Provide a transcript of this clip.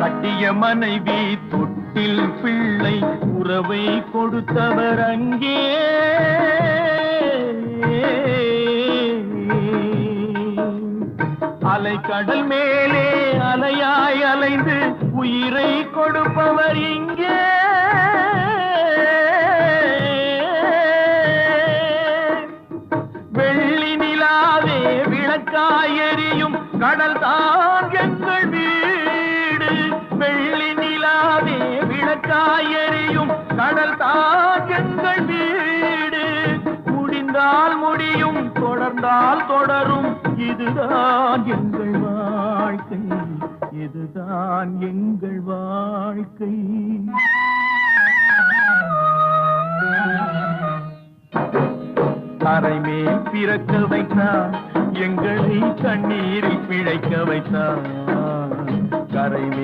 கட்டிய மனைவி தொட்டில் பிள்ளை உறவை கொடுத்தவர் அங்கே. அலைக்கடல் மேலே அலையாய் அலைந்து உயிரை கொடுப்பவர் இங்கே. வெள்ளி நிலாவே விளக்காய் எரியும் கடல் தான் எங்கள் வீடு. வெள்ளி நிலாவே விளக்காய் எரியும் கடல் தான் எங்கள் வீடு. முடிந்தால் முடியும், தொடர்ந்தால் தொடரும், இதுதான் எங்கள் வாழ்க்கை, இதுதான் எங்கள் வாழ்க்கை. கரைமேல் பிறக்க வைத்தார், எங்களை கண்ணீரில் பிழைக்க வைத்தார். கரைமே